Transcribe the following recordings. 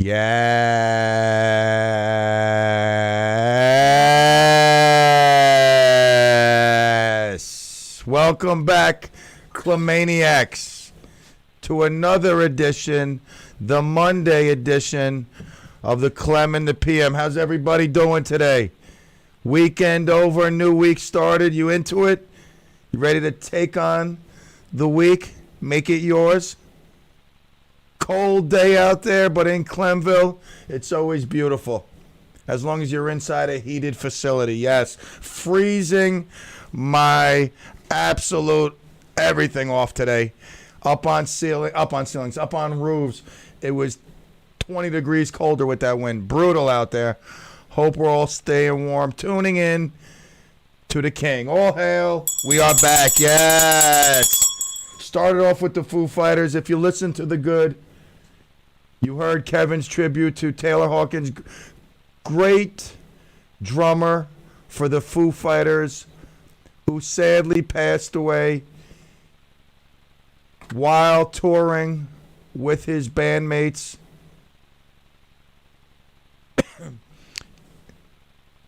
Yes. Welcome back, Clemaniacs, to another edition, the Monday edition of the Clem and the PM. How's everybody doing today? Weekend over, new week started. You into it? You ready to take on the week? Make it yours? Cold day out there, but in Clemville, it's always beautiful. As long as you're inside a heated facility. Yes, freezing my absolute everything off today. Up on ceilings, up on roofs. It was 20 degrees colder with that wind. Brutal out there. Hope we're all staying warm. Tuning in to the King. All hail. We are back. Yes. Started off with the Foo Fighters. If you listen to the good, you heard Kevin's tribute to Taylor Hawkins, great drummer for the Foo Fighters, who sadly passed away while touring with his bandmates.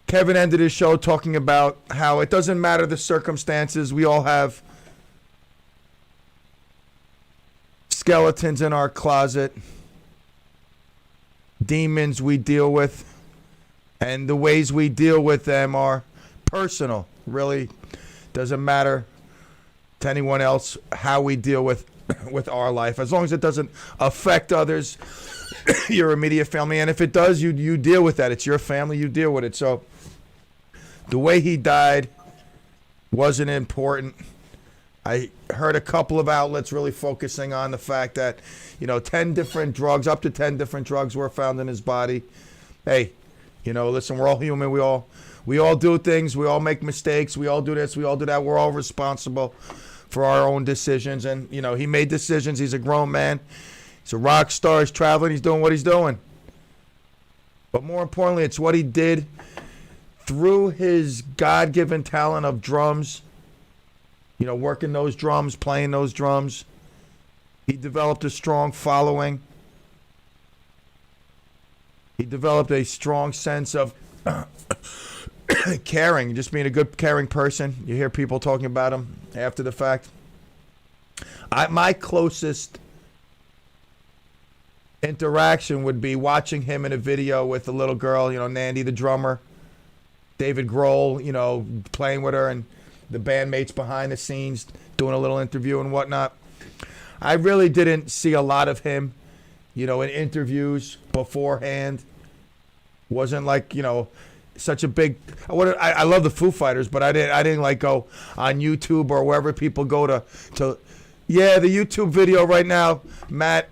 Kevin ended his show talking about how it doesn't matter the circumstances. We all have skeletons in our closet, demons we deal with, and the ways we deal with them are personal. Really doesn't matter to anyone else how we deal with our life, as long as it doesn't affect others, your immediate family. And if it does, you deal with that. It's your family, you deal with it. So the way he died wasn't important. I heard a couple of outlets really focusing on the fact that, 10 different drugs, up to 10 different drugs were found in his body. Hey, listen, we're all human. We all do things. We all make mistakes. We all do this. We all do that. We're all responsible for our own decisions. And, he made decisions. He's a grown man. He's a rock star. He's traveling. He's doing what he's doing. But more importantly, it's what he did through his God-given talent of drums. Working those drums, playing those drums. He developed a strong following. He developed a strong sense of caring, just being a good, caring person. You hear people talking about him after the fact. My closest interaction would be watching him in a video with a little girl, Nandy, the drummer, David Grohl, playing with her, and the bandmates behind the scenes doing a little interview and whatnot. I really didn't see a lot of him, in interviews beforehand. Wasn't like, such a big. I love the Foo Fighters, but I didn't like go on YouTube or wherever people go to. Yeah, the YouTube video right now, Matt.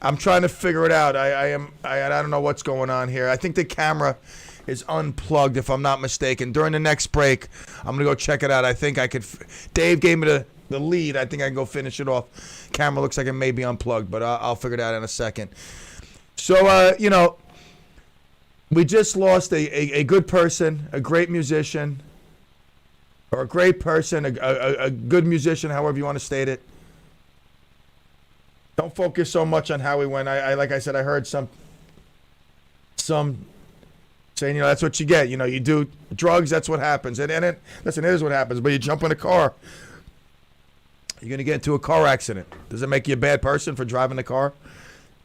I'm trying to figure it out. I don't know what's going on here. I think the camera is unplugged, if I'm not mistaken. During the next break, I'm gonna go check it out. I think I could. Dave gave me the lead. I think I can go finish it off. Camera looks like it may be unplugged, but I'll figure it out in a second. So we just lost a good person, a great musician, or a great person, a good musician, however you want to state it. Don't focus so much on how he went. I like I said, I heard some saying, that's what you get. You do drugs, that's what happens. And listen, it is what happens. But you jump in a car, you're going to get into a car accident. Does it make you a bad person for driving the car?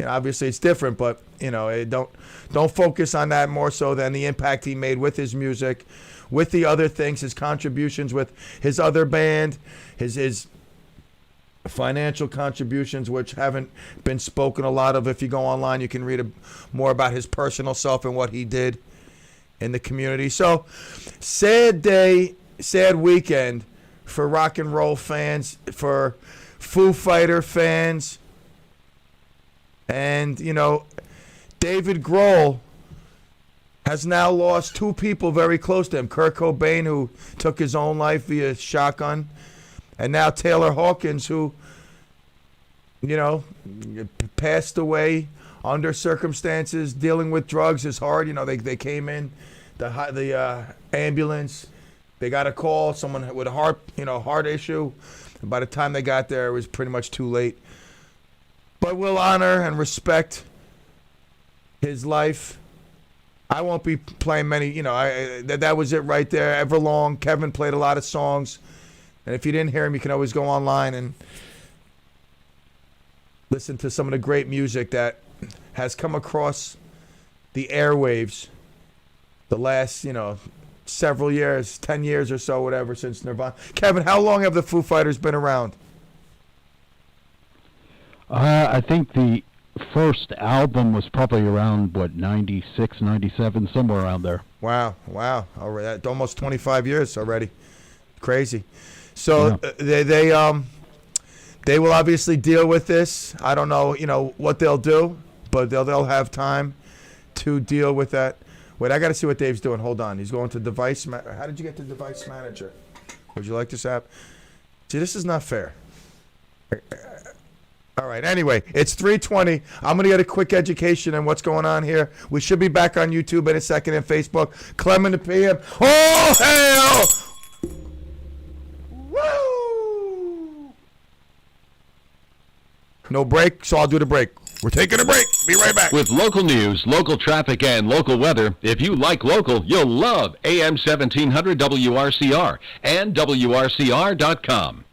Obviously it's different, but, don't focus on that more so than the impact he made with his music, with the other things, his contributions with his other band, his financial contributions, which haven't been spoken a lot of. If you go online, you can read more about his personal self and what he did in the community. So, sad day, sad weekend for rock and roll fans, for Foo Fighter fans. And, David Grohl has now lost two people very close to him. Kurt Cobain, who took his own life via shotgun. And now Taylor Hawkins, who, passed away under circumstances. Dealing with drugs is hard. They came in, the ambulance. They got a call, someone with a heart issue. And by the time they got there, it was pretty much too late. But we'll honor and respect his life. I won't be playing many, that was it right there. Everlong. Kevin played a lot of songs. And if you didn't hear him, you can always go online and listen to some of the great music that has come across the airwaves the last, several years, 10 years or so, whatever, since Nirvana. Kevin, how long have the Foo Fighters been around? I think the first album was probably around, 96, 97, somewhere around there. Wow. Already, almost 25 years already. Crazy. So yeah. They will obviously deal with this. I don't know, what they'll do, but they'll have time to deal with that. Wait, I got to see what Dave's doing. Hold on. He's going to device. How did you get to device manager? Would you like this app? See, this is not fair. All right. Anyway, it's 3:20. I'm going to get a quick education on what's going on here. We should be back on YouTube in a second and Facebook. Clem in the PM. Oh, hell! Woo! No break, so I'll do the break. We're taking a break. Be right back. With local news, local traffic, and local weather, if you like local, you'll love AM 1700 WRCR and WRCR.com.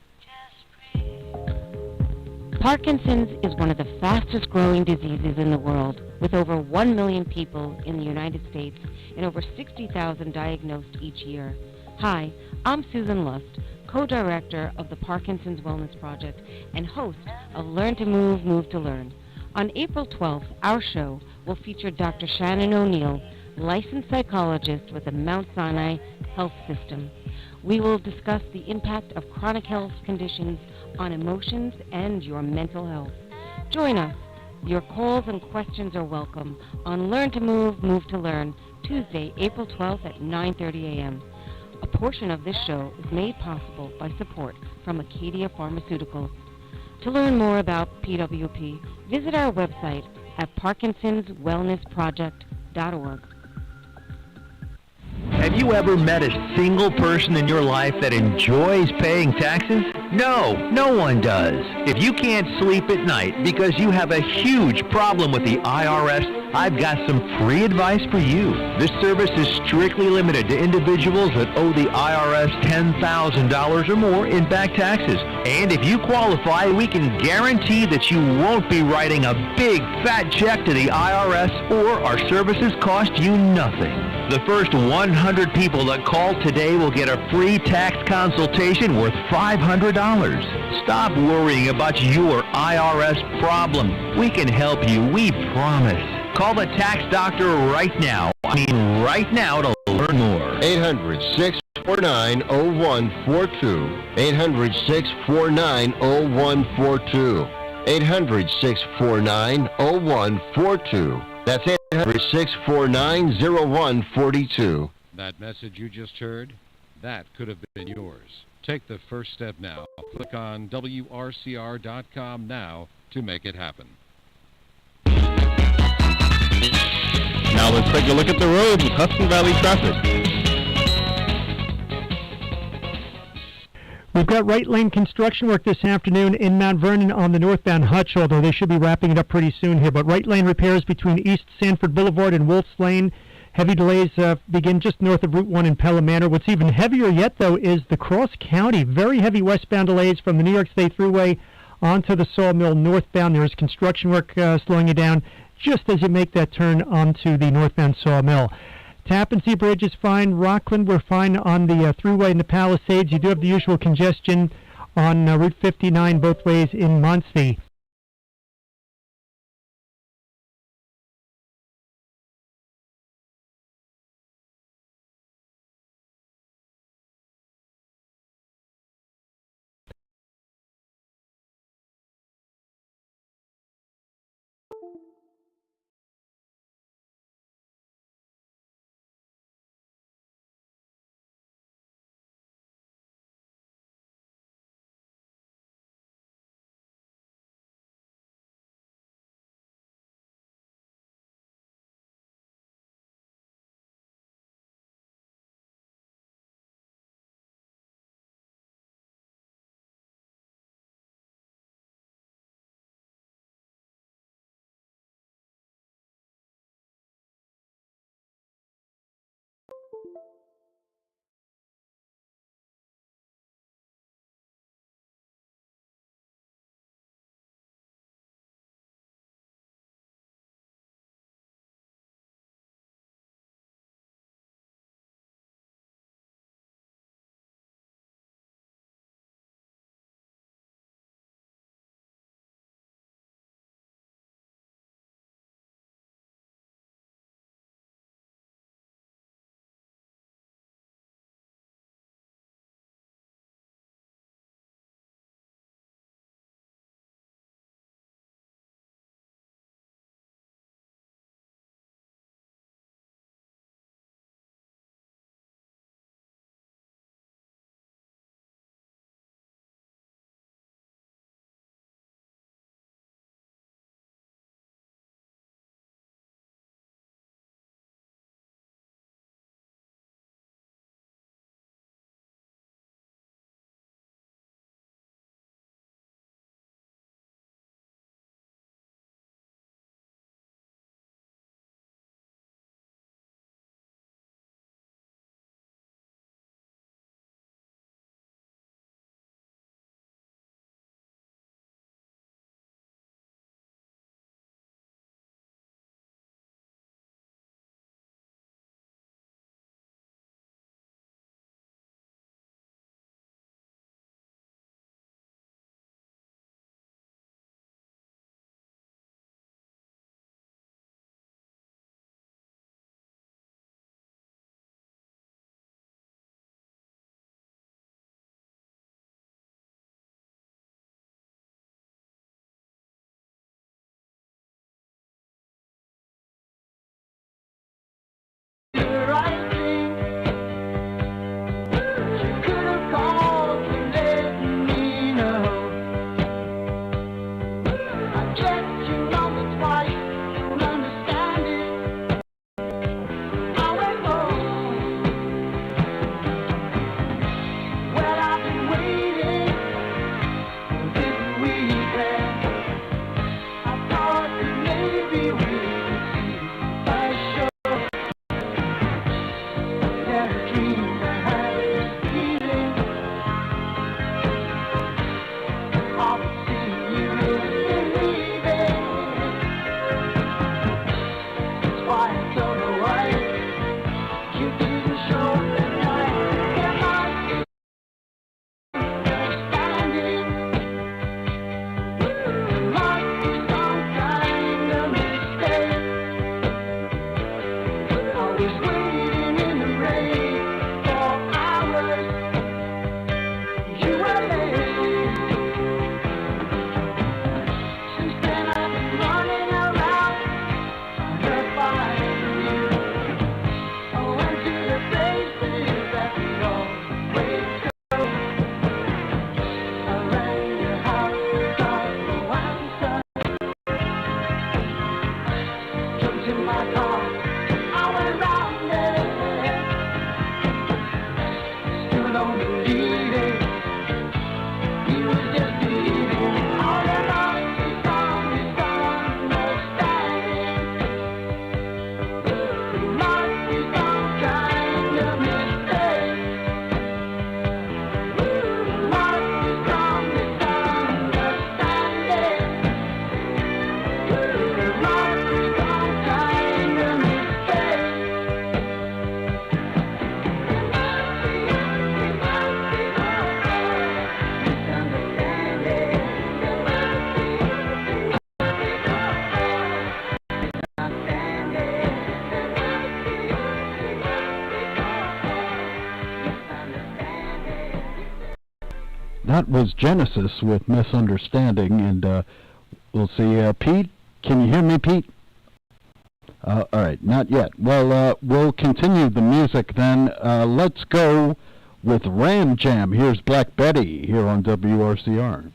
Parkinson's is one of the fastest growing diseases in the world, with over 1 million people in the United States and over 60,000 diagnosed each year. Hi, I'm Susan Lust, co-director of the Parkinson's Wellness Project and host of Learn to Move, Move to Learn. On April 12th, our show will feature Dr. Shannon O'Neill, licensed psychologist with the Mount Sinai Health System. We will discuss the impact of chronic health conditions on emotions and your mental health. Join us. Your calls and questions are welcome on Learn to Move, Move to Learn, Tuesday, April 12th at 9:30 a.m. A portion of this show is made possible by support from Acadia Pharmaceuticals. To learn more about PWP, visit our website at parkinsonswellnessproject.org. Have you ever met a single person in your life that enjoys paying taxes? No, no one does. If you can't sleep at night because you have a huge problem with the IRS, I've got some free advice for you. This service is strictly limited to individuals that owe the IRS $10,000 or more in back taxes. And if you qualify, we can guarantee that you won't be writing a big fat check to the IRS, or our services cost you nothing. The first 100 people that call today will get a free tax consultation worth $500. Stop worrying about your IRS problem. We can help you, we promise. Call the tax doctor right now. Right now to learn more. 800-649-0142. 800-649-0142. 800-649-0142. That's 800-649-0142. That message you just heard, that could have been yours. Take the first step now. Click on WRCR.com now to make it happen. Now let's take a look at the road with Hudson Valley traffic. We've got right lane construction work this afternoon in Mount Vernon on the northbound Hutch, although they should be wrapping it up pretty soon here. But right lane repairs between East Sanford Boulevard and Wolf's Lane. Heavy delays begin just north of Route 1 in Pelham Manor. What's even heavier yet, though, is the Cross County. Very heavy westbound delays from the New York State Thruway onto the Sawmill northbound. There is construction work slowing you down just as you make that turn onto the northbound Sawmill. Tappan Zee Bridge is fine. Rockland, we're fine on the Thruway in the Palisades. You do have the usual congestion on Route 59 both ways in Muncie. That was Genesis with Misunderstanding, and we'll see. Pete, can you hear me, Pete? All right, not yet. Well, we'll continue the music then. Let's go with Ram Jam. Here's Black Betty here on WRCR.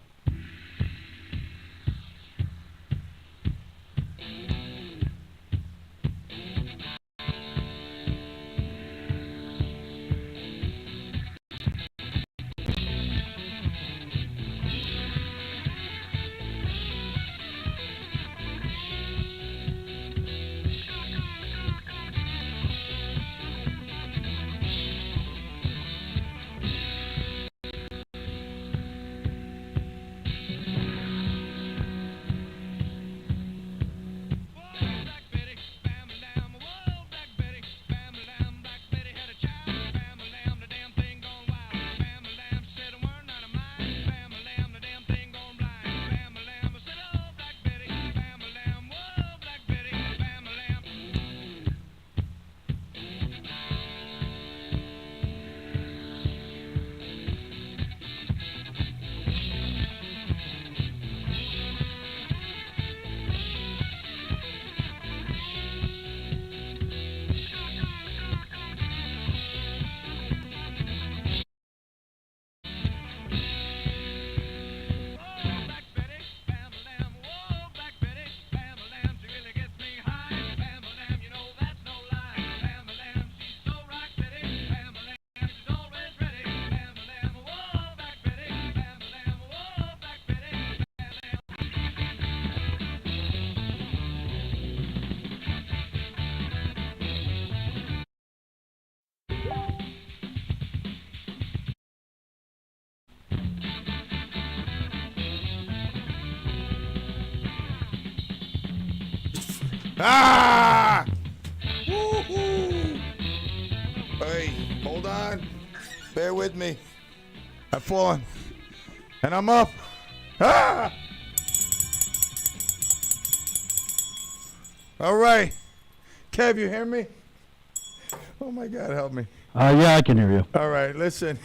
Ah! Woo-hoo! Hey, hold on. Bear with me. I've fallen. And I'm up. Ah! All right. Kev, you hear me? Oh, my God, help me. Yeah, I can hear you. All right, listen.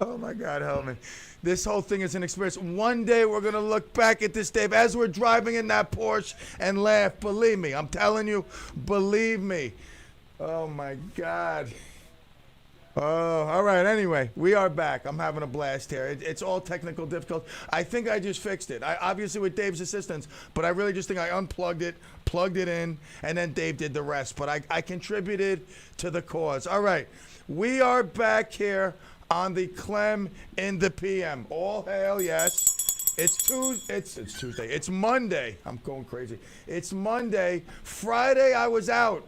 Oh, my God, help me. This whole thing is an experience. One day we're going to look back at this, Dave, as we're driving in that Porsche and laugh. Believe me. I'm telling you, believe me. Oh, my God. Oh, all right. Anyway, we are back. I'm having a blast here. It's all technical difficulty. I think I just fixed it. Obviously with Dave's assistance, but I really just think I unplugged it, plugged it in, and then Dave did the rest. But I contributed to the cause. All right. We are back here on the Clem in the PM. All hail, yes. It's Tuesday. It's Monday. I'm going crazy. It's Monday. Friday I was out.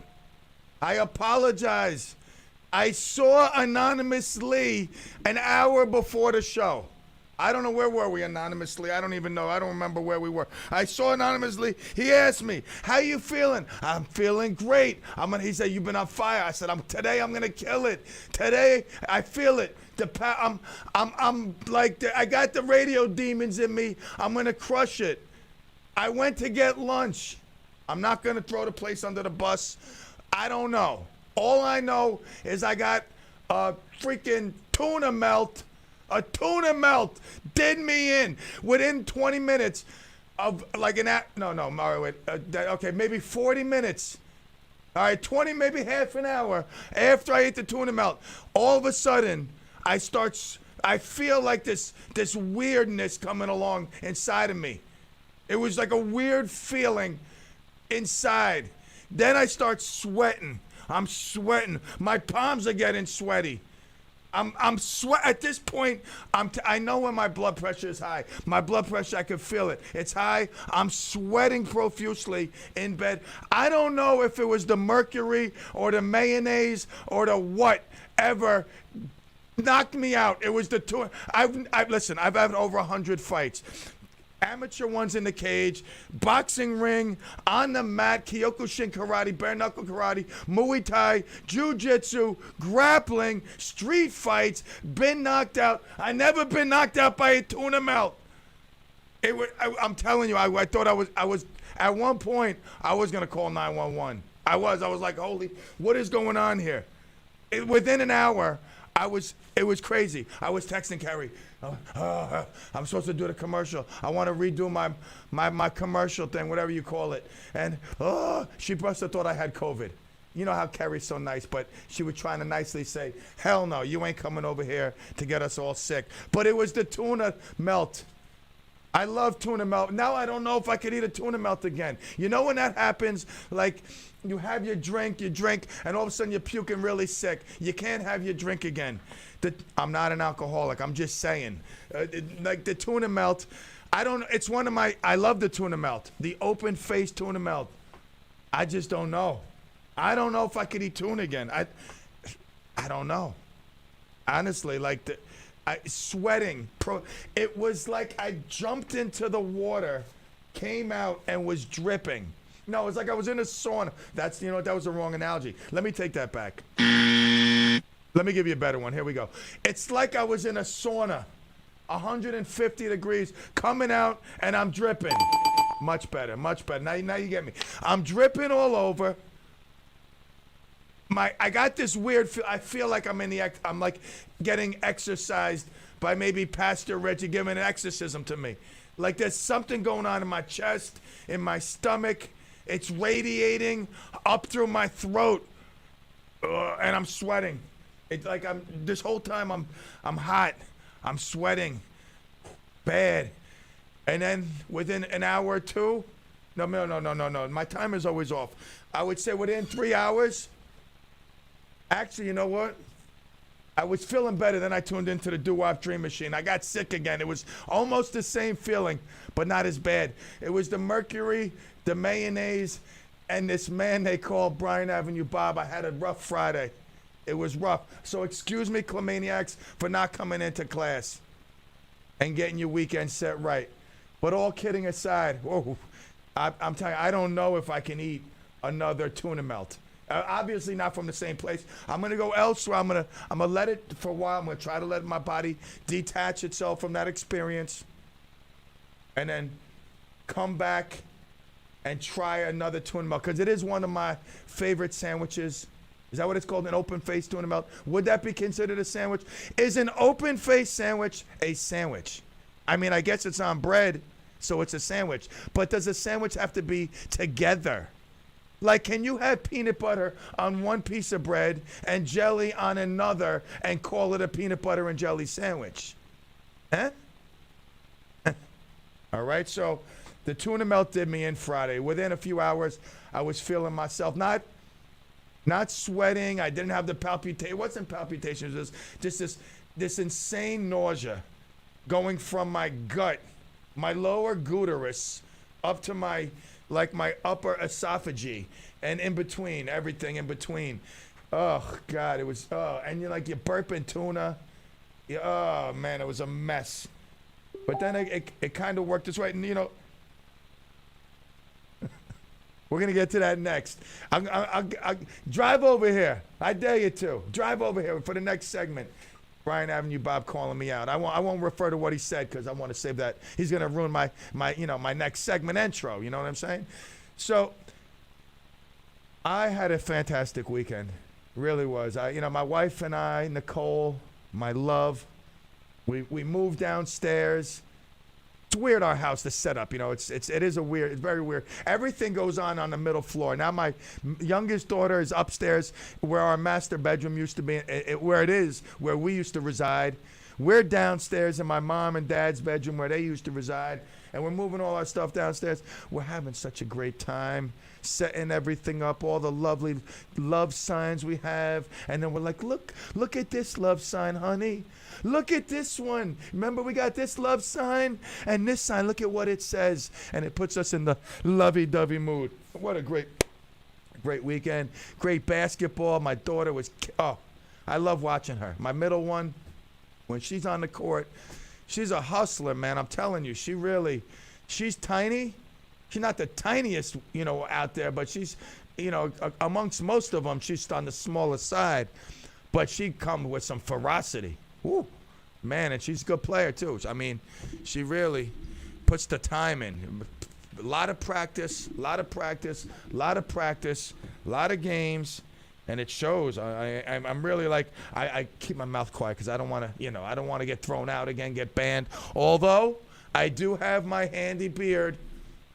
I apologize. I saw Anonymous Lee an hour before the show. I don't know where were we, Anonymous Lee. I don't even know. I don't remember where we were. I saw Anonymous Lee. He asked me, "How you feeling?" "I'm feeling great." He said, "You've been on fire." I said, "Today I'm gonna kill it. Today I feel it. I'm like I got the radio demons in me. I'm gonna crush it." I went to get lunch. I'm not gonna throw the place under the bus. I don't know. All I know is I got a freaking tuna melt. A tuna melt did me in within 20 minutes of like okay, maybe 40 minutes. All right, 20, maybe half an hour after I ate the tuna melt. All of a sudden, I feel like this weirdness coming along inside of me. It was like a weird feeling inside. Then I start sweating. I'm sweating. My palms are getting sweaty. I'm sweat at this point. I know when my blood pressure is high. My blood pressure, I can feel it. It's high. I'm sweating profusely in bed. I don't know if it was the mercury or the mayonnaise or the whatever knocked me out. It was the two. Listen, I've had over 100 fights. Amateur ones in the cage, boxing ring, on the mat, Kyokushin karate, bare knuckle karate, Muay Thai, Jiu-Jitsu, grappling, street fights, been knocked out. I never been knocked out by a tuna melt. I'm telling you, I thought I was at one point I was gonna call 911. I was like, holy, what is going on here? Within an hour, It was crazy. I was texting Carrie. I'm supposed to do the commercial. I want to redo my commercial thing, whatever you call it. And she must have thought I had COVID. You know how Carrie's so nice, but she was trying to nicely say, hell no, you ain't coming over here to get us all sick. But it was the tuna melt. I love tuna melt. Now I don't know if I could eat a tuna melt again. You know when that happens, like you have your drink, and all of a sudden you're puking really sick. You can't have your drink again. I'm not an alcoholic. I'm just saying. Like the tuna melt, it's one of I love the tuna melt. The open-faced tuna melt. I just don't know. I don't know if I could eat tuna again. I don't know. Honestly, like sweating. It was like I jumped into the water, came out, and was dripping. No, it's like I was in a sauna. That was a wrong analogy. Let me take that back. Let me give you a better one. Here we go. It's like I was in a sauna, 150 degrees, coming out, and I'm dripping. Much better, much better. Now you get me. I'm dripping all over. I got this weird feel. I feel like I'm like getting exercised by maybe Pastor Reggie giving an exorcism to me. Like there's something going on in my chest, in my stomach. It's radiating up through my throat, and I'm sweating. It's like this whole time I'm hot. I'm sweating, bad. And then within an hour or two, no. My timer's always off. I would say within 3 hours. Actually, you know what? I was feeling better. Then I tuned into the doo-wop Dream Machine. I got sick again. It was almost the same feeling, but not as bad. It was the mercury, the mayonnaise, and this man they call Bryan Avenue Bob. I had a rough Friday. It was rough. So excuse me, Clemaniacs, for not coming into class and getting your weekend set right. But all kidding aside, I'm telling you, I don't know if I can eat another tuna melt. Obviously not from the same place. I'm gonna go elsewhere. I'm gonna let it for a while. I'm gonna try to let my body detach itself from that experience, and then come back and try another tuna melt because it is one of my favorite sandwiches. Is that what it's called? An open-faced tuna melt? Would that be considered a sandwich? Is an open-faced sandwich a sandwich? I mean, I guess it's on bread, so it's a sandwich. But does a sandwich have to be together? Like, can you have peanut butter on one piece of bread and jelly on another and call it a peanut butter and jelly sandwich? Huh? All right, so the tuna melt did me in Friday. Within a few hours, I was feeling myself not sweating. I didn't have the palpitation. It wasn't palpitations. It was just this insane nausea going from my gut, my lower gluteus, up to my upper esophagus, and in between, everything in between. Oh God, it was. And you're burping tuna. Oh man, it was a mess. But then it kind of worked its way, and we're gonna get to that next. I'll drive over here. I dare you to drive over here for the next segment. Bryan Avenue Bob calling me out. I won't refer to what he said because I want to save that. He's gonna ruin my next segment intro. You know what I'm saying? So I had a fantastic weekend. Really was. My wife and I, Nicole, my love, we moved downstairs. It's weird, our house, the setup. It is it's very weird. Everything goes on the middle floor. Now my youngest daughter is upstairs where our master bedroom used to be, where we used to reside. We're downstairs in my mom and dad's bedroom where they used to reside, and we're moving all our stuff downstairs. We're having such a great time, setting everything up, all the lovely love signs we have, and then we're like, look at this love sign, honey. Look at this one. Remember we got this love sign and this sign. Look at what it says. And it puts us in the lovey-dovey mood. What a great weekend. Great basketball. My daughter I love watching her. My middle one, when she's on the court, she's a hustler, man. I'm telling you, she's tiny. She's not the tiniest, out there, but she's, amongst most of them, she's on the smaller side. But she comes with some ferocity. Woo, man, and she's a good player too. I mean, she really puts the time in. A lot of practice, a lot of games, And it shows. I'm really like, I keep my mouth quiet because I don't want to, I don't want to get thrown out again, get banned. Although I do have my handy beard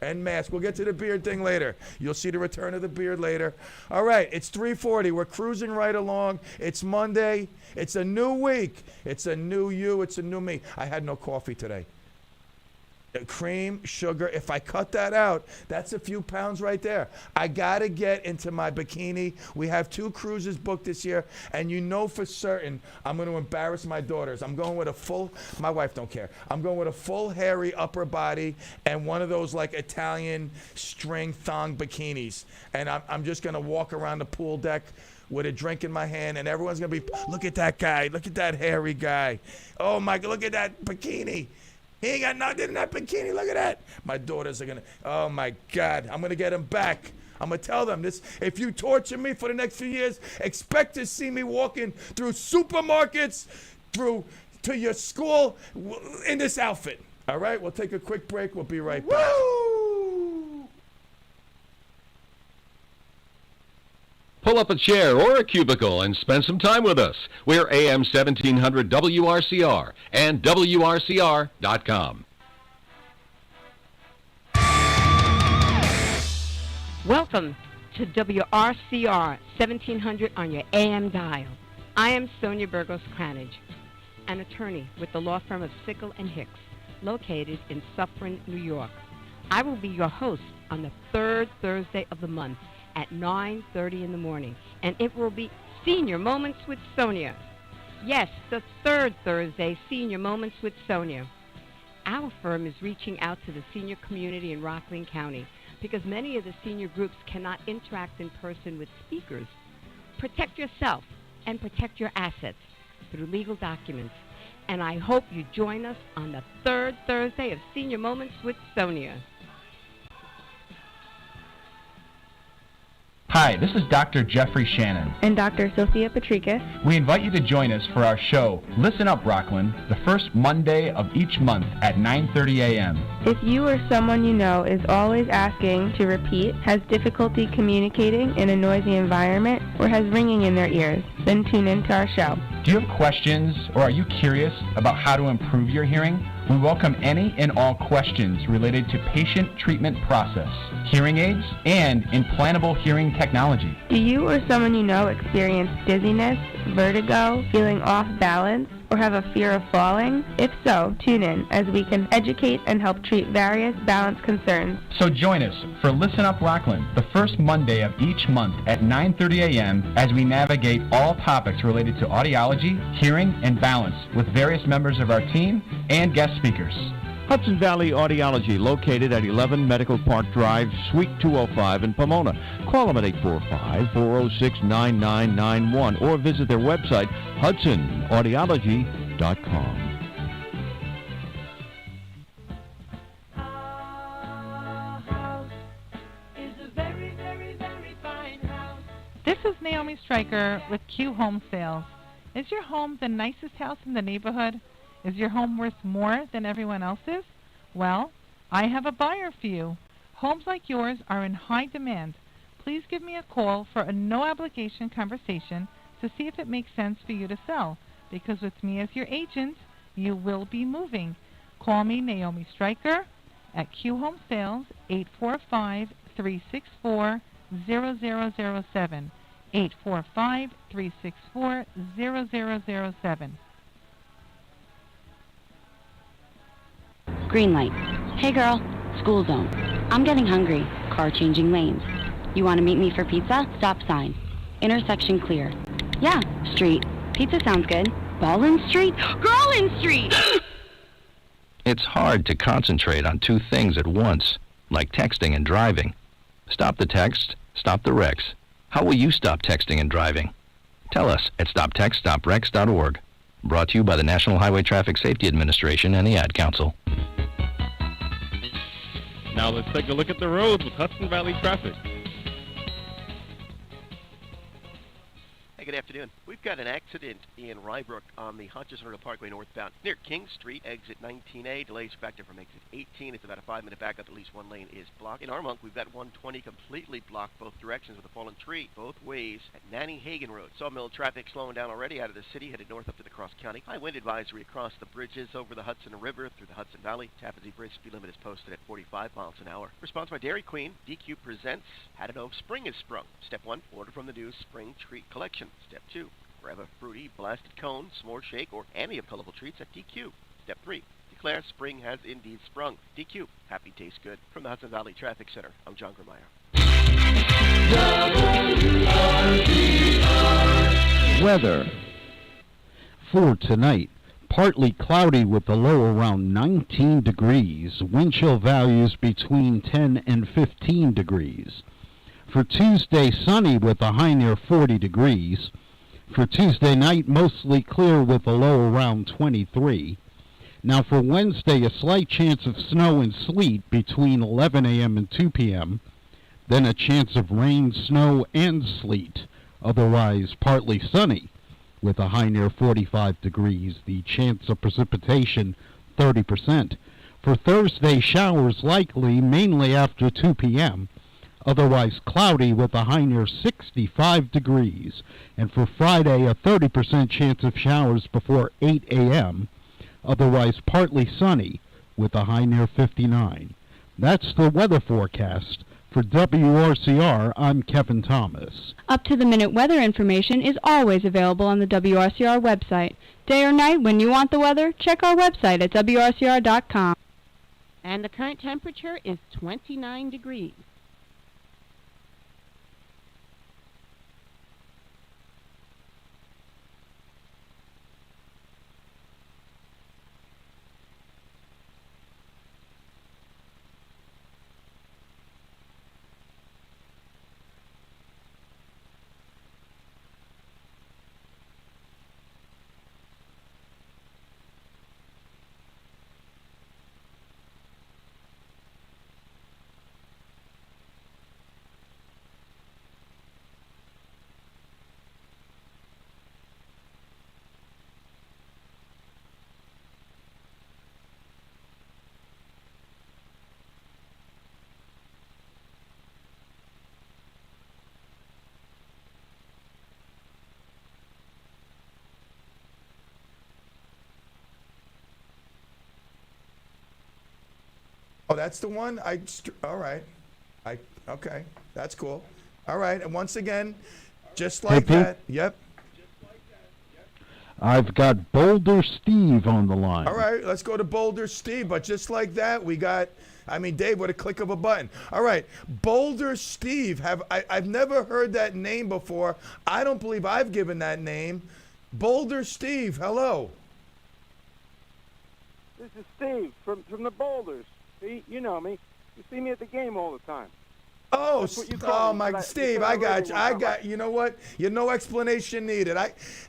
and mask. We'll get to the beard thing later. You'll see the return of the beard later. All right, it's 3:40. We're cruising right along. It's Monday. It's a new week. It's a new you. It's a new me. I had no coffee today. Cream, sugar. If I cut that out, that's a few pounds right there. I got to get into my bikini. We have 2 cruises booked this year, and you know for certain I'm going to embarrass my daughters. I'm going with a full, my wife don't care. I'm going with a full hairy upper body and one of those like Italian string thong bikinis. And I'm just going to walk around the pool deck with a drink in my hand, and everyone's going to be, look at that guy. Look at that hairy guy. Oh, my, look at that bikini. He ain't got nothing in that bikini. Look at that. My daughters are going to, oh, my God. I'm going to get them back. I'm going to tell them this. If you torture me for the next few years, expect to see me walking through supermarkets, to your school in this outfit. All right? We'll take a quick break. We'll be right back. Pull up a chair or a cubicle and spend some time with us. We're AM 1700 WRCR and WRCR.com. Welcome to WRCR 1700 on your AM dial. I am Sonia Burgos Cranage, an attorney with the law firm of Sickle and Hicks, located in Suffern, New York. I will be your host on the 3rd Thursday of the month at 9:30 in the morning, and it will be Senior Moments with Sonia. Yes, the 3rd Thursday, Senior Moments with Sonia. Our firm is reaching out to the senior community in Rockland County because many of the senior groups cannot interact in person with speakers. Protect yourself and protect your assets through legal documents, and I hope you join us on the 3rd Thursday of Senior Moments with Sonia. Hi, this is Dr. Jeffrey Shannon. And Dr. Sophia Patricus. We invite you to join us for our show, Listen Up, Rockland, the first Monday of each month at 9:30 a.m. If you or someone you know is always asking to repeat, has difficulty communicating in a noisy environment, or has ringing in their ears, then tune in to our show. Do you have questions, or are you curious about how to improve your hearing? We welcome any and all questions related to patient treatment process, hearing aids, and implantable hearing technology. Do you or someone you know experience dizziness, vertigo, feeling off balance, or have a fear of falling? If so, tune in as we can educate and help treat various balance concerns. So join us for Listen Up Rockland, the first Monday of each month at 9:30 a.m. as we navigate all topics related to audiology, hearing, and balance with various members of our team and guest speakers. Hudson Valley Audiology, located at 11 Medical Park Drive, Suite 205 in Pomona. Call them at 845-406-9991 or visit their website, hudsonaudiology.com. This is Naomi Stryker with Q Home Sales. Is your home the nicest house in the neighborhood? Is your home worth more than everyone else's? Well, I have a buyer for you. Homes like yours are in high demand. Please give me a call for a no-obligation conversation to see if it makes sense for you to sell, because with me as your agent, you will be moving. Call me, Naomi Stryker, at Q Home Sales, 845-364-0007, 845-364-0007. Green light. Hey girl, school zone. I'm getting hungry. Car changing lanes. You want to meet me for pizza? Stop sign. Intersection clear. Yeah, street. Pizza sounds good. Ballin Street? Girlin Street! It's hard to concentrate on 2 things at once, like texting and driving. Stop the text, stop the wrecks. How will you stop texting and driving? Tell us at stoptextstopwrecks.org. Brought to you by the National Highway Traffic Safety Administration and the Ad Council. Now let's take a look at the roads with Hudson Valley traffic. Hey, good afternoon. afternoon. We've got an accident in Rybrook on the Hutchison River Parkway northbound near King Street, exit 19A. Delays factor from exit 18. It's about a 5-minute backup. At least one lane is blocked. In Armonk, we've got 120 completely blocked both directions with a fallen tree both ways at Nanny Hagen Road. Sawmill traffic slowing down already out of the city, headed north up to the Cross County. High wind advisory across the bridges over the Hudson River through the Hudson Valley. Tappan Zee Bridge speed limit is posted at 45 miles an hour. Response by Dairy Queen. DQ presents How to Know If Spring is Sprung. Step 1, order from the new Spring Treat Collection. Step 2, grab a fruity blasted cone, s'more shake, or any of colorful treats at DQ. Step 3, declare spring has indeed sprung. DQ, happy tastes good. From the Hudson Valley Traffic Center, I'm John Grimeyer. Weather for tonight. Partly cloudy with a low around 19 degrees. Wind chill values between 10 and 15 degrees. For Tuesday, sunny with a high near 40 degrees. For Tuesday night, mostly clear with a low around 23. Now for Wednesday, a slight chance of snow and sleet between 11 a.m. and 2 p.m. Then a chance of rain, snow, and sleet. Otherwise, partly sunny with a high near 45 degrees. The chance of precipitation, 30%. For Thursday, showers likely, mainly after 2 p.m. Otherwise cloudy with a high near 65 degrees. And for Friday, a 30% chance of showers before 8 a.m. Otherwise partly sunny with a high near 59. That's the weather forecast. For WRCR, I'm Kevin Thomas. Up-to-the-minute weather information is always available on the WRCR website. Day or night, when you want the weather, check our website at WRCR.com. And the current temperature is 29 degrees. Oh, that's the one? All right. Okay, that's cool. All right, and once again, just like that. Yep. I've got Boulder Steve on the line. All right, let's go to Boulder Steve, but just like that, we got, Dave, with a click of a button. All right, Boulder Steve, I've never heard that name before. I don't believe I've given that name. Boulder Steve, hello. This is Steve from the Boulders. See, you know me. You see me at the game all the time. Oh, Steve, I got you. You know what? No explanation needed.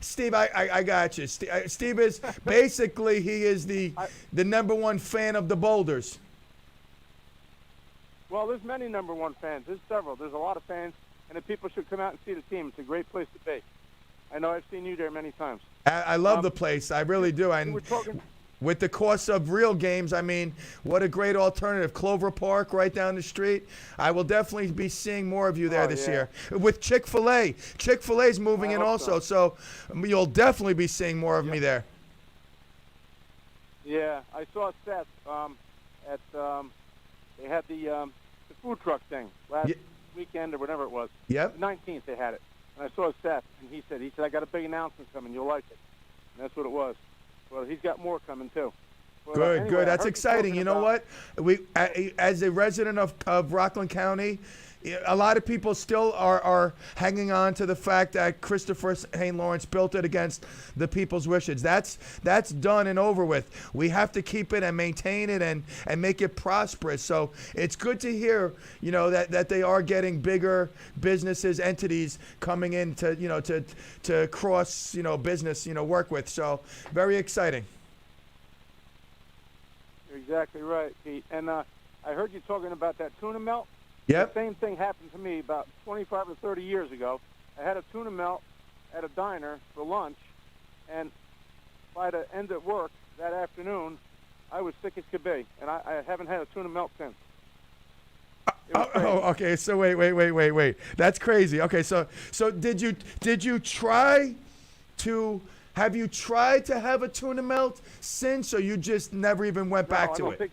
Steve, I got you. Steve is basically, he is the number one fan of the Boulders. Well, there's many number one fans. There's several. There's a lot of fans, and the people should come out and see the team. It's a great place to be. I know I've seen you there many times. I love the place. I really do. And with the cost of real games, what a great alternative. Clover Park right down the street. I will definitely be seeing more of you there this year. With Chick-fil-A. Chick-fil-A's moving in also, so you'll definitely be seeing more of me there. Yeah, I saw Seth at they had the food truck thing last weekend or whatever it was. Yep. The 19th they had it. And I saw Seth, and he said, I got a big announcement coming. You'll like it. And that's what it was. Well, he's got more coming, too. But, Good, anyway, good. That's exciting. You know what? As a resident of Rockland County, a lot of people still are hanging on to the fact that Christopher Hayne Lawrence built it against the people's wishes. That's done and over with. We have to keep it and maintain it and make it prosperous. So it's good to hear, that they are getting bigger businesses, entities coming in to cross, business, work with. So very exciting. You're exactly right, Pete. And I heard you talking about that tuna melt. Yep. The same thing happened to me about 25 or 30 years ago. I had a tuna melt at a diner for lunch, and by the end of work that afternoon, I was sick as could be, and I haven't had a tuna melt since. Okay. So wait. That's crazy. Okay, so did you try to have have a tuna melt since, or you just never even went back to it?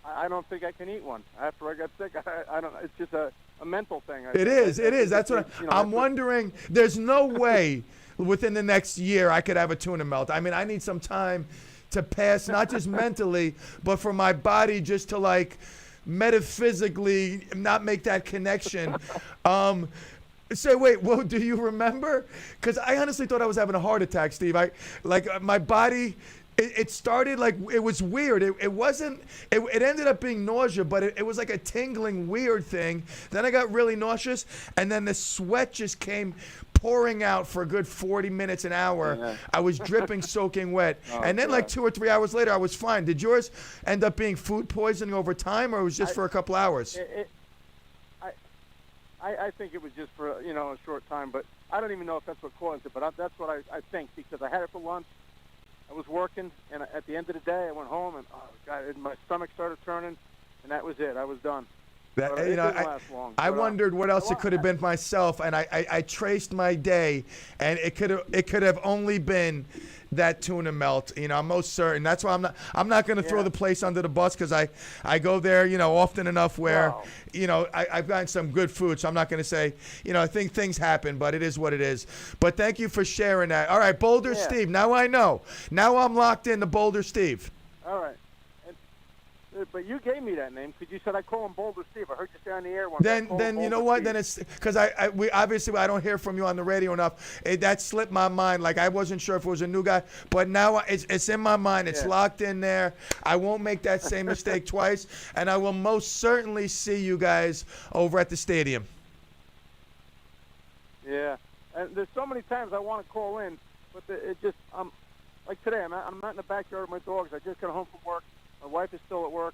I don't think I can eat one after I got sick. I don't. It's just a mental thing. It is. That's what I'm wondering. There's no way within the next year I could have a tuna melt. I mean, I need some time to pass, not just mentally, but for my body just to like metaphysically not make that connection. Say, wait, well, do you remember? Because I honestly thought I was having a heart attack, Steve. My body, it started like, it was weird. It wasn't, it ended up being nausea, but it was like a tingling, weird thing. Then I got really nauseous, and then the sweat just came pouring out for a good 40 minutes, an hour. Yeah. I was dripping, soaking wet. Oh, and then like 2 or 3 hours later, I was fine. Did yours end up being food poisoning over time, or it was just for a couple hours? I think it was just for, a short time, but I don't even know if that's what caused it, but that's what I think, because I had it for lunch. I was working, and at the end of the day, I went home, and oh God, my stomach started turning, and that was it. I was done. It didn't last long. I wondered what else it could have been myself, and I traced my day, and it could have only been that tuna melt. I'm most certain. That's why I'm not going to throw the place under the bus, because I go there often enough where I've gotten some good food, so I'm not going to say I think things happen, but it is what it is. But thank you for sharing that. All right, Boulder Steve. Now I know. Now I'm locked in to Boulder Steve. All right. But you gave me that name because you said I call him Boulder Steve. I heard you say on the air once. Then you know what? Then it's because we obviously I don't hear from you on the radio enough. That slipped my mind. Like I wasn't sure if it was a new guy, but now it's in my mind. It's locked in there. I won't make that same mistake twice, and I will most certainly see you guys over at the stadium. Yeah, and there's so many times I want to call in, but it just like today. I'm not in the backyard with my dogs. I just got home from work. My wife is still at work,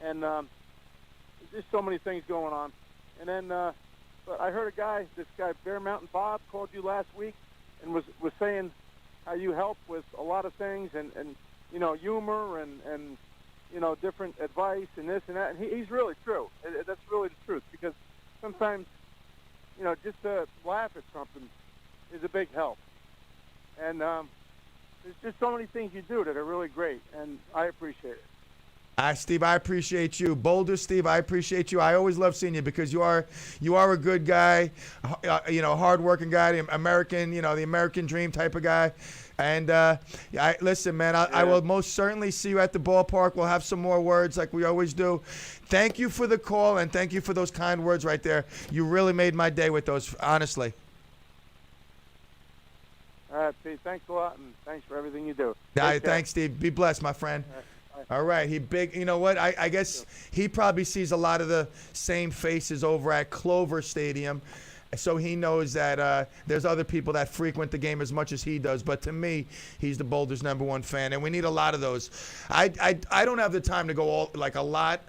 and there's just so many things going on. And then, but I heard this guy, Bear Mountain Bob, called you last week and was saying how you help with a lot of things and humor and different advice and this and that. And he's really true. That's really the truth, because sometimes, just to laugh at something is a big help. And there's just so many things you do that are really great, and I appreciate it. Steve, I appreciate you. Boulder Steve, I appreciate you. I always love seeing you because you are a good guy, hard-working guy, the American dream type of guy. And listen, man, I will most certainly see you at the ballpark. We'll have some more words like we always do. Thank you for the call, and thank you for those kind words right there. You really made my day with those, honestly. All right, Pete, thanks a lot, and thanks for everything you do. Thanks, Steve. Be blessed, my friend. All right, you know what? I guess he probably sees a lot of the same faces over at Clover Stadium, so he knows that there's other people that frequent the game as much as he does. But to me, he's the Boulder's #1 fan, and we need a lot of those. I don't have the time to go a lot.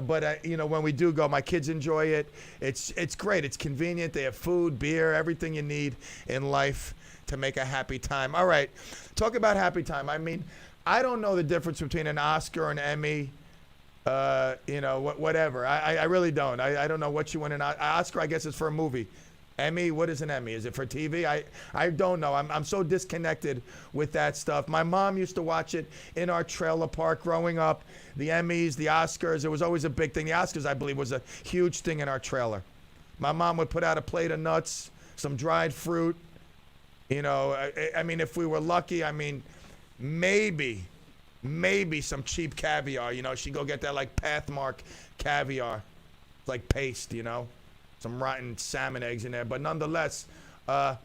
But when we do go, my kids enjoy it. It's great. It's convenient. They have food, beer, everything you need in life to make a happy time. All right, talk about happy time. I mean, I don't know the difference between an Oscar and an Emmy, whatever. I really don't. I don't know what you win an Oscar. I guess is for a movie. Emmy, what is an Emmy? Is it for TV? I don't know. I'm so disconnected with that stuff. My mom used to watch it in our trailer park growing up. The Emmys, the Oscars, it was always a big thing. The Oscars, I believe, was a huge thing in our trailer. My mom would put out a plate of nuts, some dried fruit. I mean, if we were lucky, maybe some cheap caviar. She'd go get that like Pathmark caviar, like paste, some rotten salmon eggs in there. But nonetheless, the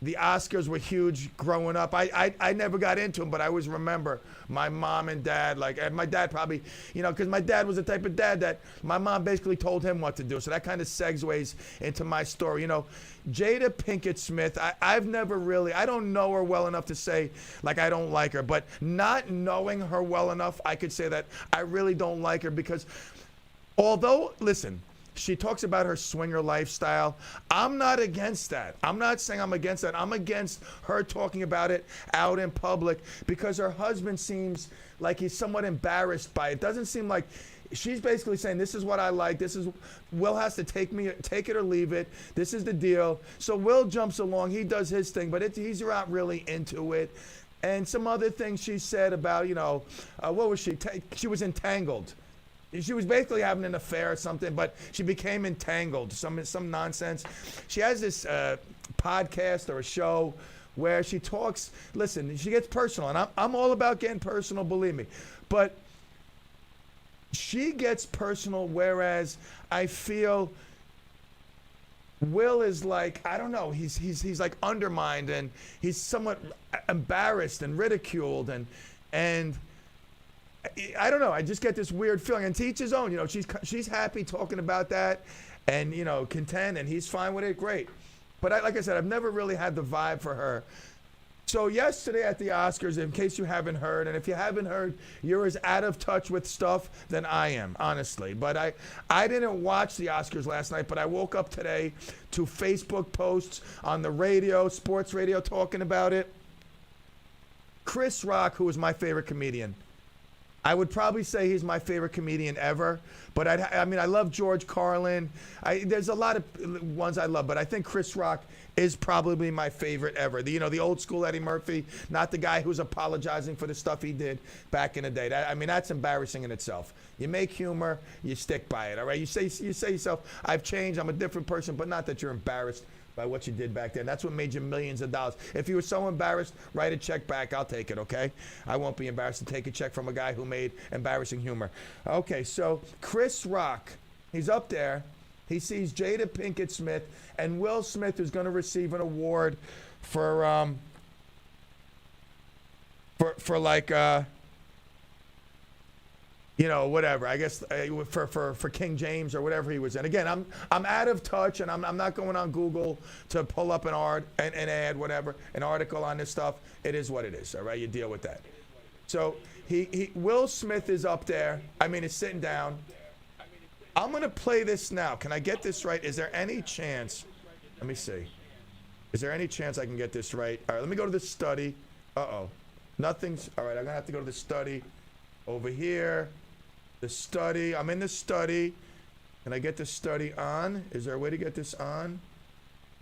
Oscars were huge growing up. I never got into them, but I always remember my mom and dad, and my dad probably, because my dad was the type of dad that my mom basically told him what to do. So that kind of segues into my story. Jada Pinkett Smith, I've never really, I don't know her well enough to say, I don't like her. But not knowing her well enough, I could say that I really don't like her because although, listen, She talks about her swinger lifestyle. I'm not against that. I'm not saying I'm against that. I'm against her talking about it out in public because her husband seems like he's somewhat embarrassed by it. Doesn't seem like she's basically saying, this is what I like. This is Will has to take it or leave it. This is the deal. So Will jumps along. He does his thing, but he's not really into it. And some other things she said about, what was she? She was entangled. She was basically having an affair or something, but she became entangled. Some nonsense. She has this podcast or a show where she talks. Listen, she gets personal, and I'm all about getting personal. Believe me, but she gets personal. Whereas I feel Will is like, I don't know. He's like undermined, and he's somewhat embarrassed and ridiculed, and. I don't know. I just get this weird feeling. And to each his own. She's happy talking about that, and content, and he's fine with it. Great. But like I said, I've never really had the vibe for her. So yesterday at the Oscars, in case you haven't heard, and if you haven't heard, you're as out of touch with stuff than I am, honestly. But I didn't watch the Oscars last night, but I woke up today to Facebook posts on the radio, sports radio, talking about it. Chris Rock, who is my favorite comedian. I would probably say he's my favorite comedian ever, but I love George Carlin. There's a lot of ones I love, but I think Chris Rock is probably my favorite ever. The old school Eddie Murphy, not the guy who's apologizing for the stuff he did back in the day. That's embarrassing in itself. You make humor, you stick by it, all right? You say yourself, I've changed, I'm a different person, but not that you're embarrassed by what you did back then. That's what made you millions of dollars. If you were so embarrassed, write a check back. I'll take it, okay? I won't be embarrassed to take a check from a guy who made embarrassing humor. Okay, so Chris Rock, he's up there. He sees Jada Pinkett Smith and Will Smith is going to receive an award for whatever. I guess for King James or whatever he was in. Again, I'm out of touch, and I'm not going on Google to pull up an article on this stuff. It is what it is. All right, you deal with that. So Will Smith is up there. He's sitting down. I'm gonna play this now. Can I get this right? Is there any chance? Let me see. Is there any chance I can get this right? All right, let me go to the study. Nothing's. All right, I'm gonna have to go to the study over here. The study. I'm in the study. Can I get the study on? Is there a way to get this on?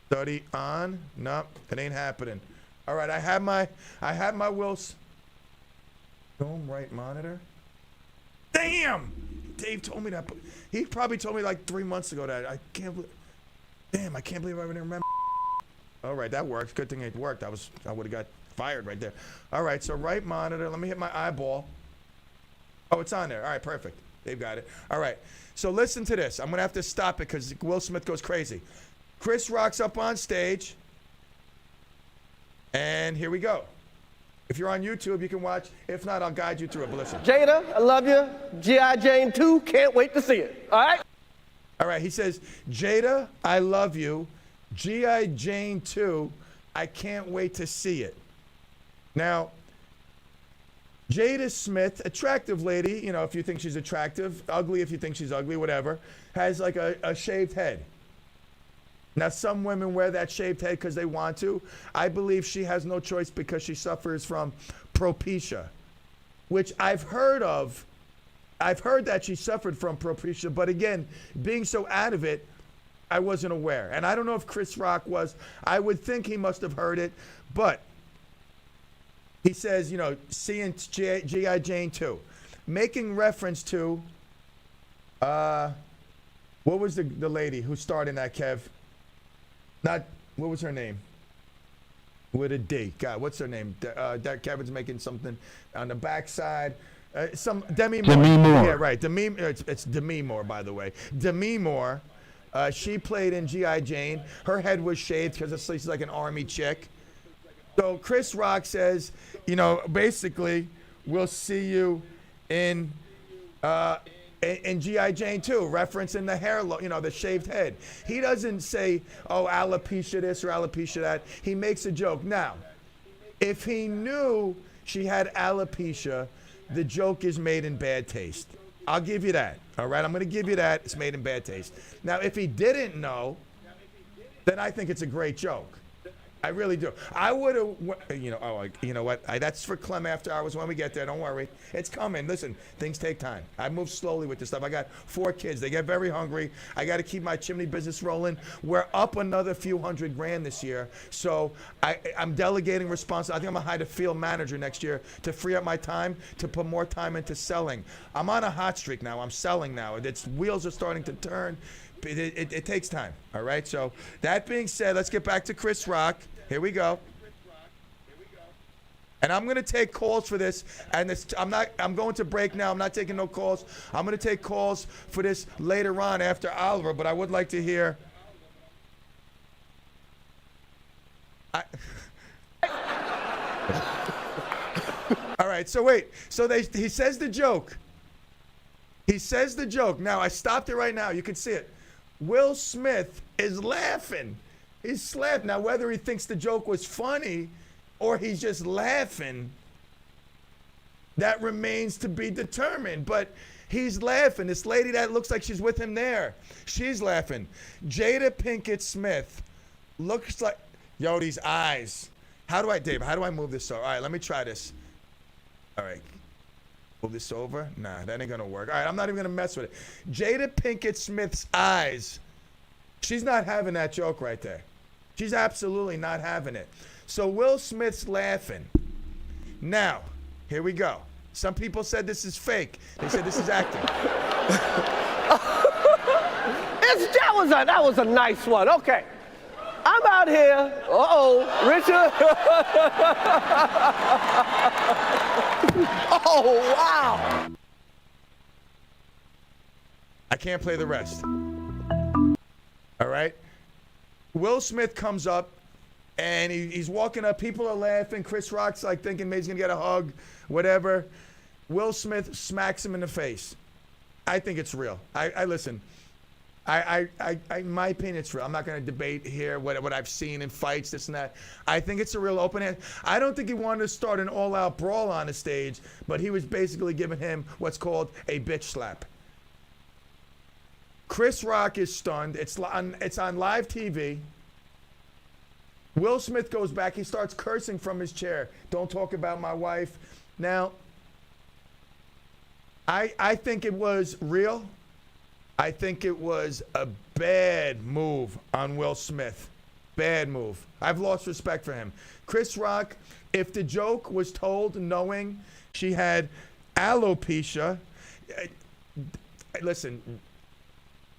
Study on? Nope, it ain't happening. All right, I have my Will's film right monitor. Damn! Dave told me that. He probably told me like 3 months ago that. I can't believe I didn't remember. All right, that worked. Good thing it worked. I would have got fired right there. All right, so right monitor. Let me hit my eyeball. Oh, it's on there. All right, perfect. They've got it. All right. So listen to this. I'm going to have to stop it because Will Smith goes crazy. Chris Rock's up on stage. And here we go. If you're on YouTube, you can watch. If not, I'll guide you through it. But listen. Jada, I love you. G.I. Jane 2, can't wait to see it. All right? All right. He says, Jada, I love you. G.I. Jane 2, I can't wait to see it. Now, Jada Smith, attractive lady, if you think she's attractive, ugly if you think she's ugly, whatever, has like a shaved head. Now, some women wear that shaved head because they want to. I believe she has no choice because she suffers from alopecia, which I've heard of. I've heard that she suffered from alopecia, but again, being so out of it, I wasn't aware. And I don't know if Chris Rock was. I would think he must have heard it, but he says, seeing G.I. Jane 2, making reference to, what was the lady who starred in that, Kev? What was her name? With a D. God, what's her name? That Kevin's making something on the backside. Demi Moore. Demi Moore. Yeah, right. It's Demi Moore, by the way. Demi Moore. She played in G.I. Jane. Her head was shaved because she's like an army chick. So Chris Rock says, basically, we'll see you in G.I. Jane 2, referencing the hair, the shaved head. He doesn't say, alopecia this or alopecia that. He makes a joke. Now, if he knew she had alopecia, the joke is made in bad taste. I'll give you that. All right, I'm going to give you that. It's made in bad taste. Now, if he didn't know, then I think it's a great joke. I really do. I would have, you know what? That's for Clem After Hours when we get there. Don't worry. It's coming. Listen, things take time. I move slowly with this stuff. I got 4 kids. They get very hungry. I got to keep my chimney business rolling. We're up another few $100,000 this year. So I'm delegating responsibility. I think I'm going to hire a field manager next year to free up my time to put more time into selling. I'm on a hot streak now. I'm selling now. Wheels are starting to turn. It takes time. All right. So that being said, let's get back to Chris Rock. Here we go. And I'm going to take calls for this. And I'm going to break now. I'm not taking no calls. I'm going to take calls for this later on after Oliver, but I would like to hear. All right. So wait. So he says the joke. He says the joke. Now, I stopped it right now. You can see it. Will Smith is laughing. He's laughing. Now, whether he thinks the joke was funny or he's just laughing, that remains to be determined. But he's laughing. This lady that looks like she's with him there, she's laughing. Jada Pinkett Smith looks like, yo, these eyes. Dave, how do I move this over? All right, let me try this. All right. Move this over? Nah, that ain't going to work. All right, I'm not even going to mess with it. Jada Pinkett Smith's eyes. She's not having that joke right there. She's absolutely not having it. So Will Smith's laughing. Now, here we go. Some people said this is fake. They said this is acting. That was a nice one. Okay. I'm out here. Richard. Oh, wow. I can't play the rest. All right? Will Smith comes up, and he's walking up. People are laughing. Chris Rock's like thinking maybe he's going to get a hug, whatever. Will Smith smacks him in the face. I think it's real. I listen. In my opinion, it's real. I'm not going to debate here what I've seen in fights, this and that. I think it's a real open hand. I don't think he wanted to start an all-out brawl on the stage, but he was basically giving him what's called a bitch slap. Chris Rock is stunned. It's on live TV. Will Smith goes back. He starts cursing from his chair. Don't talk about my wife. Now, I think it was real. I think it was a bad move on Will Smith. Bad move. I've lost respect for him. Chris Rock, if the joke was told knowing she had alopecia, listen,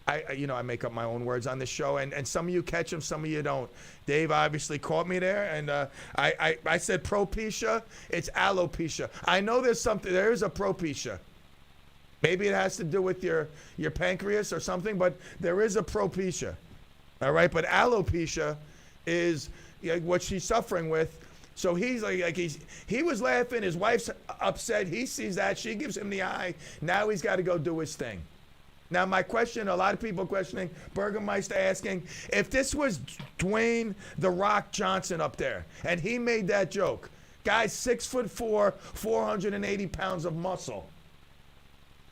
I make up my own words on this show, and some of you catch them, some of you don't. Dave obviously caught me there, and I said propecia. It's alopecia. I know there is a propecia. Maybe it has to do with your pancreas or something, but there is a propecia. All right, but alopecia is what she's suffering with. So he's he was laughing. His wife's upset. He sees that. She gives him the eye. Now he's got to go do his thing. Now, my question, a lot of people questioning, Burgermeister asking, if this was Dwayne The Rock Johnson up there, and he made that joke, guy's 6'4", 480 pounds of muscle,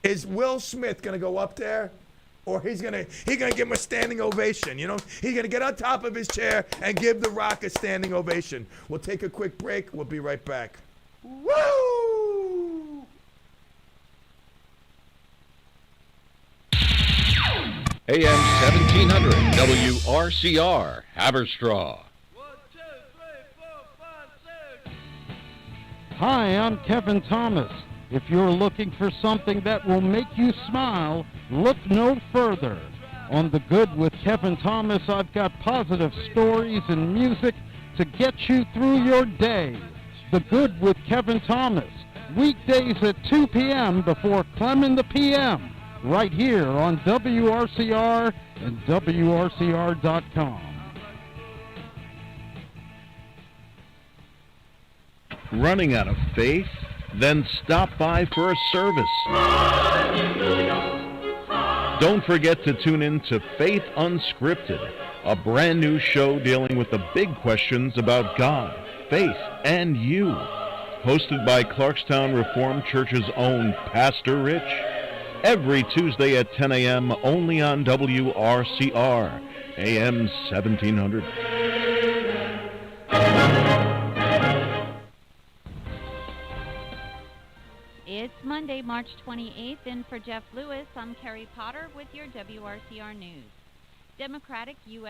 is Will Smith going to go up there, or he's gonna give him a standing ovation? You know, he's going to get on top of his chair and give The Rock a standing ovation. We'll take a quick break. We'll be right back. Woo! AM 1700 WRCR Haverstraw. Hi, I'm Kevin Thomas. If you're looking for something that will make you smile, look no further. On The Good with Kevin Thomas, I've got positive stories and music to get you through your day. The Good with Kevin Thomas, weekdays at 2 p.m. before Clem in the PM. Right here on WRCR and WRCR.com. Running out of faith? Then stop by for a service. Don't forget to tune in to Faith Unscripted, a brand new show dealing with the big questions about God, faith, and you. Hosted by Clarkstown Reformed Church's own Pastor Rich. every Tuesday at 10 a.m. only on WRCR, AM 1700. It's Monday, March 28th, and for Jeff Lewis, I'm Carrie Potter with your WRCR News. Democratic U.S.